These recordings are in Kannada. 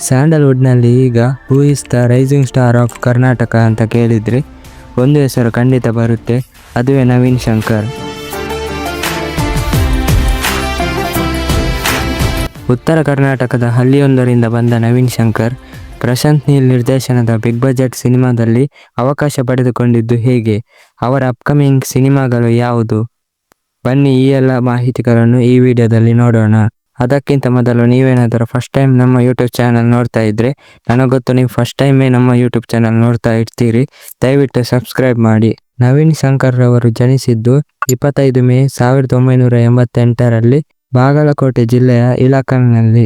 ಸ್ಯಾಂಡಲ್ವುಡ್ನಲ್ಲಿ ಈಗ who is the rising star of Karnataka ಅಂತ ಕೇಳಿದರೆ ಒಂದು ಹೆಸರು ಖಂಡಿತ ಬರುತ್ತೆ, ಅದುವೇ ನವೀನ್ ಶಂಕರ್. ಉತ್ತರ ಕರ್ನಾಟಕದ ಹಳ್ಳಿಯೊಂದರಿಂದ ಬಂದ ನವೀನ್ ಶಂಕರ್ ಪ್ರಶಾಂತ್ ನೀಲ್ ನಿರ್ದೇಶನದ ಬಿಗ್ ಬಜೆಟ್ ಸಿನಿಮಾದಲ್ಲಿ ಅವಕಾಶ ಪಡೆದುಕೊಂಡಿದ್ದು ಹೇಗೆ, ಅವರ ಅಪ್ಕಮಿಂಗ್ ಸಿನಿಮಾಗಳು ಯಾವುದು, ಬನ್ನಿ ಈ ಎಲ್ಲ ಮಾಹಿತಿಗಳನ್ನು ಈ ವಿಡಿಯೋದಲ್ಲಿ ನೋಡೋಣ. ಅದಕ್ಕಿಂತ ಮೊದಲು ನೀವೇನಾದರೂ ಫಸ್ಟ್ ಟೈಮ್ ನಮ್ಮ ಯೂಟ್ಯೂಬ್ ಚಾನಲ್ ನೋಡ್ತಾ ಇದ್ದರೆ, ನನಗೊತ್ತು ನೀವು ಫಸ್ಟ್ ಟೈಮೇ ನಮ್ಮ ಯೂಟ್ಯೂಬ್ ಚಾನಲ್ ನೋಡ್ತಾ ಇರ್ತೀರಿ, ದಯವಿಟ್ಟು ಸಬ್ಸ್ಕ್ರೈಬ್ ಮಾಡಿ. ನವೀನ್ ಶಂಕರ್ ರವರು ಜನಿಸಿದ್ದು 25 ಮೇ 1988ರಲ್ಲಿ ಬಾಗಲಕೋಟೆ ಜಿಲ್ಲೆಯ ಇಳಕಲ್ನಲ್ಲಿ.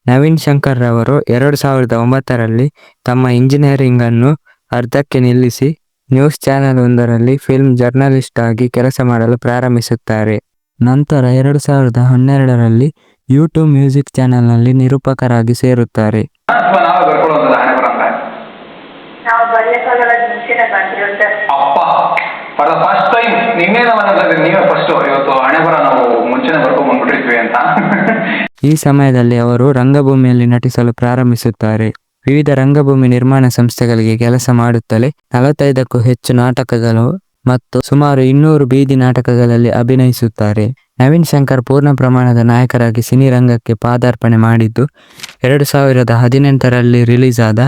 ನವೀನ್ ಶಂಕರ್ ರವರು 2009ರಲ್ಲಿ ತಮ್ಮ ಇಂಜಿನಿಯರಿಂಗ್ ಅನ್ನು ಅರ್ಧಕ್ಕೆ ನಿಲ್ಲಿಸಿ ನ್ಯೂಸ್ ಚಾನೆಲ್ ಒಂದರಲ್ಲಿ ಫಿಲ್ಮ್ ಜರ್ನಲಿಸ್ಟ್ ಆಗಿ ಕೆಲಸ ಮಾಡಲು ಪ್ರಾರಂಭಿಸುತ್ತಾರೆ. ನಂತರ 2012ರಲ್ಲಿ ಯೂಟ್ಯೂಬ್ ಮ್ಯೂಸಿಕ್ ಚಾನೆಲ್ನಲ್ಲಿ ನಿರೂಪಕರಾಗಿ ಸೇರುತ್ತಾರೆ. ಈ ಸಮಯದಲ್ಲಿ ಅವರು ರಂಗಭೂಮಿಯಲ್ಲಿ ನಟಿಸಲು ಪ್ರಾರಂಭಿಸುತ್ತಾರೆ. ವಿವಿಧ ರಂಗಭೂಮಿ ನಿರ್ಮಾಣ ಸಂಸ್ಥೆಗಳಿಗೆ ಕೆಲಸ ಮಾಡುತ್ತಲೇ 45ಕ್ಕೂ ಹೆಚ್ಚು ನಾಟಕಗಳು ಮತ್ತು ಸುಮಾರು 200 ಬೀದಿ ನಾಟಕಗಳಲ್ಲಿ ಅಭಿನಯಿಸುತ್ತಾರೆ. ನವೀನ್ ಶಂಕರ್ ಪೂರ್ಣ ಪ್ರಮಾಣದ ನಾಯಕರಾಗಿ ಸಿನಿರಂಗಕ್ಕೆ ಪಾದಾರ್ಪಣೆ ಮಾಡಿದ್ದು 2018ರಲ್ಲಿ ರಿಲೀಸ್ ಆದ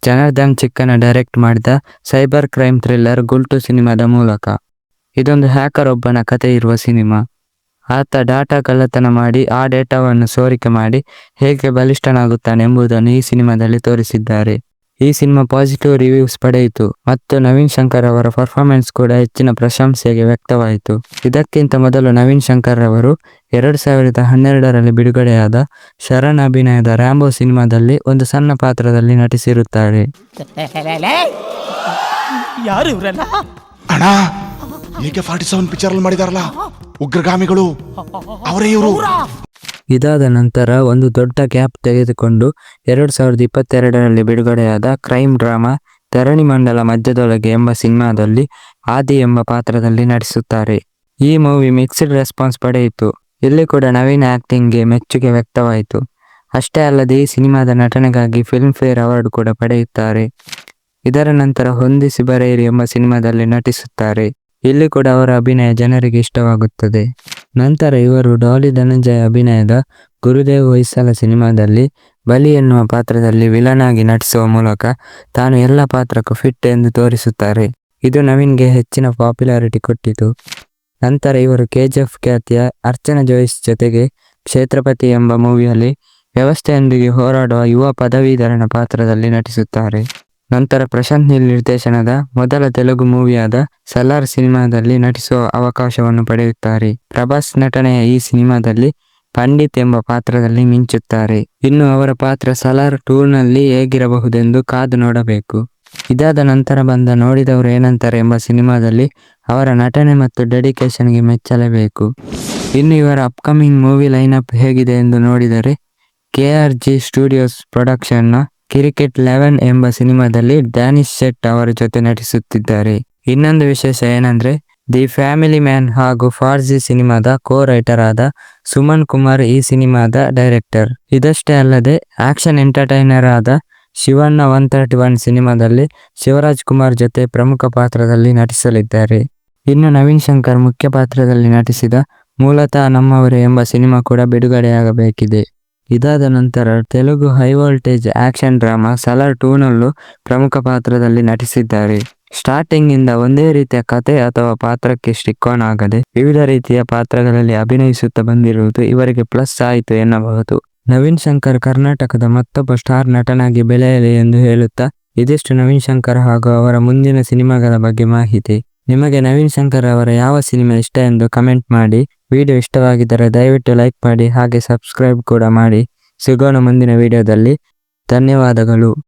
ಜನಾರ್ದನ್ ಚಿಕ್ಕನ ಡೈರೆಕ್ಟ್ ಮಾಡಿದ ಸೈಬರ್ ಕ್ರೈಮ್ ಥ್ರಿಲ್ಲರ್ ಗುಲ್ಟು ಸಿನಿಮಾದ ಮೂಲಕ. ಇದೊಂದು ಹ್ಯಾಕರ್ ಒಬ್ಬನ ಕತೆ ಇರುವ ಸಿನಿಮಾ. ಆತ ಡಾಟಾ ಕಳ್ಳತನ ಮಾಡಿ ಆ ಡೇಟಾವನ್ನು ಸೋರಿಕೆ ಮಾಡಿ ಹೇಗೆ ಬಲಿಷ್ಠನಾಗುತ್ತಾನೆ ಎಂಬುದನ್ನು ಈ ಸಿನಿಮಾದಲ್ಲಿ ತೋರಿಸಿದ್ದಾರೆ. ಈ ಸಿನಿಮಾ ಪಾಸಿಟಿವ್ ರಿವ್ಯೂಸ್ ಪಡೆಯಿತು ಮತ್ತು ನವೀನ್ ಶಂಕರ್ ಅವರ ಪರ್ಫಾರ್ಮೆನ್ಸ್ ಕೂಡ ಹೆಚ್ಚಿನ ಪ್ರಶಂಸೆಗೆ ವ್ಯಕ್ತವಾಯಿತು. ಇದಕ್ಕಿಂತ ಮೊದಲು ನವೀನ್ ಶಂಕರ್ ಅವರು 2012ರಲ್ಲಿ ಬಿಡುಗಡೆಯಾದ ಶರಣ್ ಅಭಿನಯದ ರ್ಯಾಂಬೋ ಸಿನಿಮಾದಲ್ಲಿ ಒಂದು ಸಣ್ಣ ಪಾತ್ರದಲ್ಲಿ ನಟಿಸಿರುತ್ತಾರೆ. ಉಗ್ರಗಾಮಿಗಳು ಅವರೇ ಇವರು. ಇದಾದ ನಂತರ ಒಂದು ದೊಡ್ಡ ಗ್ಯಾಪ್ ತೆಗೆದುಕೊಂಡು 2022ರಲ್ಲಿ ಬಿಡುಗಡೆಯಾದ ಕ್ರೈಮ್ ಡ್ರಾಮಾ ಧರಣಿ ಮಂಡಲ ಮಧ್ಯದೊಳಗೆ ಎಂಬ ಸಿನಿಮಾದಲ್ಲಿ ಆದಿ ಎಂಬ ಪಾತ್ರದಲ್ಲಿ ನಟಿಸುತ್ತಾರೆ. ಈ ಮೂವಿ ಮಿಕ್ಸ್ಡ್ ರೆಸ್ಪಾನ್ಸ್ ಪಡೆಯಿತು. ಇಲ್ಲಿ ಕೂಡ ನವೀನ್ ಆಕ್ಟಿಂಗ್ಗೆ ಮೆಚ್ಚುಗೆ ವ್ಯಕ್ತವಾಯಿತು. ಅಷ್ಟೇ ಅಲ್ಲದೆ ಈ ಸಿನಿಮಾದ ನಟನೆಗಾಗಿ ಫಿಲ್ಮ್ ಫೇರ್ ಅವಾರ್ಡ್ ಕೂಡ ಪಡೆಯುತ್ತಾರೆ. ಇದರ ನಂತರ ಹೊಂದಿಸಿ ಬರೆಯಿರಿ ಎಂಬ ಸಿನಿಮಾದಲ್ಲಿ ನಟಿಸುತ್ತಾರೆ. ಇಲ್ಲಿ ಕೂಡ ಅವರ ಅಭಿನಯ ಜನರಿಗೆ ಇಷ್ಟವಾಗುತ್ತದೆ. ನಂತರ ಇವರು ಡಾಲಿ ಧನಂಜಯ ಅಭಿನಯದ ಗುರುದೇವ್ ಹೊಯ್ಸಳ ಸಿನಿಮಾದಲ್ಲಿ ಬಲಿ ಎನ್ನುವ ಪಾತ್ರದಲ್ಲಿ ವಿಲನ್ ಆಗಿ ನಟಿಸುವ ಮೂಲಕ ತಾನು ಎಲ್ಲ ಪಾತ್ರಕ್ಕೂ ಫಿಟ್ ಎಂದು ತೋರಿಸುತ್ತಾರೆ. ಇದು ನವೀನ್ಗೆ ಹೆಚ್ಚಿನ ಪಾಪ್ಯುಲಾರಿಟಿ ಕೊಟ್ಟಿತು. ನಂತರ ಇವರು KGF ಖ್ಯಾತಿಯ ಅರ್ಚನಾ ಜೋಯಿಸ್ ಜೊತೆಗೆ ಕ್ಷೇತ್ರಪತಿ ಎಂಬ ಮೂವಿಯಲ್ಲಿ ವ್ಯವಸ್ಥೆಯೊಂದಿಗೆ ಹೋರಾಡುವ ಯುವ ಪದವೀಧರನ ಪಾತ್ರದಲ್ಲಿ ನಟಿಸುತ್ತಾರೆ. ನಂತರ ಪ್ರಶಾಂತ್ ನೀಲ್ ನಿರ್ದೇಶನದ ಮೊದಲ ತೆಲುಗು ಮೂವಿಯಾದ ಸಲಾರ್ ಸಿನಿಮಾದಲ್ಲಿ ನಟಿಸುವ ಅವಕಾಶವನ್ನು ಪಡೆಯುತ್ತಾರೆ. ಪ್ರಭಾಸ್ ನಟನೆಯ ಈ ಸಿನಿಮಾದಲ್ಲಿ ಪಂಡಿತ್ ಎಂಬ ಪಾತ್ರದಲ್ಲಿ ಮಿಂಚುತ್ತಾರೆ. ಇನ್ನು ಅವರ ಪಾತ್ರ ಸಲಾರ್ 2ನಲ್ಲಿ ಹೇಗಿರಬಹುದೆಂದು ಕಾದು ನೋಡಬೇಕು. ಇದಾದ ನಂತರ ಬಂದ ನೋಡಿದವರು ಏನಂತಾರೆ ಎಂಬ ಸಿನಿಮಾದಲ್ಲಿ ಅವರ ನಟನೆ ಮತ್ತು ಡೆಡಿಕೇಶನ್ಗೆ ಮೆಚ್ಚಲೇಬೇಕು. ಇನ್ನು ಇವರ ಅಪ್ಕಮಿಂಗ್ ಮೂವಿ ಲೈನಪ್ ಹೇಗಿದೆ ಎಂದು ನೋಡಿದರೆ KRG ಸ್ಟುಡಿಯೋಸ್ ಪ್ರೊಡಕ್ಷನ್ನ ಕ್ರಿಕೆಟ್ 11 ಎಂಬ ಸಿನಿಮಾದಲ್ಲಿ ಡ್ಯಾನಿಶ್ ಶೆಟ್ ಅವರ ಜೊತೆ ನಟಿಸುತ್ತಿದ್ದಾರೆ. ಇನ್ನೊಂದು ವಿಶೇಷ ಏನಂದ್ರೆ ದಿ ಫ್ಯಾಮಿಲಿ ಮ್ಯಾನ್ ಹಾಗೂ ಫಾರ್ಜಿ ಸಿನಿಮಾದ ಕೋ ರೈಟರ್ ಆದ ಸುಮನ್ ಕುಮಾರ್ ಈ ಸಿನಿಮಾದ ಡೈರೆಕ್ಟರ್. ಇದಷ್ಟೇ ಅಲ್ಲದೆ ಆಕ್ಷನ್ ಎಂಟರ್ಟೈನರ್ ಆದ ಶಿವಣ್ಣ 131 ಸಿನಿಮಾದಲ್ಲಿ ಶಿವರಾಜ್ ಕುಮಾರ್ ಜೊತೆ ಪ್ರಮುಖ ಪಾತ್ರದಲ್ಲಿ ನಟಿಸಲಿದ್ದಾರೆ. ಇನ್ನು ನವೀನ್ ಶಂಕರ್ ಮುಖ್ಯ ಪಾತ್ರದಲ್ಲಿ ನಟಿಸಿದ ಮೂಲತಃ ನಮ್ಮವರೇ ಎಂಬ ಸಿನಿಮಾ ಕೂಡ ಬಿಡುಗಡೆಯಾಗಬೇಕಿದೆ. ಇದಾದ ನಂತರ Telugu high voltage action drama Salaar 2ನಲ್ಲೂ ಪ್ರಮುಖ ಪಾತ್ರದಲ್ಲಿ ನಟಿಸಿದ್ದಾರೆ. ಸ್ಟಾರ್ಟಿಂಗ್ ಇಂದ ಒಂದೇ ರೀತಿಯ ಕತೆ ಅಥವಾ ಪಾತ್ರಕ್ಕೆ ಸ್ಟಿಕ್ ಆನ್ ಆಗದೆ ವಿವಿಧ ರೀತಿಯ ಪಾತ್ರಗಳಲ್ಲಿ ಅಭಿನಯಿಸುತ್ತಾ ಬಂದಿರುವುದು ಇವರಿಗೆ ಪ್ಲಸ್ ಆಯಿತು ಎನ್ನಬಹುದು. ನವೀನ್ ಶಂಕರ್ ಕರ್ನಾಟಕದ ಮತ್ತೊಬ್ಬ ಸ್ಟಾರ್ ನಟನಾಗಿ ಬೆಳೆಯಲಿ ಎಂದು ಹೇಳುತ್ತಾ ಇದಿಷ್ಟು ನವೀನ್ ಶಂಕರ್ ಹಾಗೂ ಅವರ ಮುಂದಿನ ಸಿನಿಮಾಗಳ ಬಗ್ಗೆ ಮಾಹಿತಿ. ನಿಮಗೆ ನವೀನ್ ಶಂಕರ್ ಅವರ ಯಾವ ಸಿನಿಮಾ ಇಷ್ಟ ಎಂದು ಕಮೆಂಟ್ ಮಾಡಿ. ವಿಡಿಯೋ ಇಷ್ಟವಾಗಿದ್ದರೆ ದಯವಿಟ್ಟು ಲೈಕ್ ಮಾಡಿ, ಹಾಗೆ ಸಬ್ಸ್ಕ್ರೈಬ್ ಕೂಡ ಮಾಡಿ. ಸಿಗೋಣ ಮುಂದಿನ ವಿಡಿಯೋದಲ್ಲಿ. ಧನ್ಯವಾದಗಳು.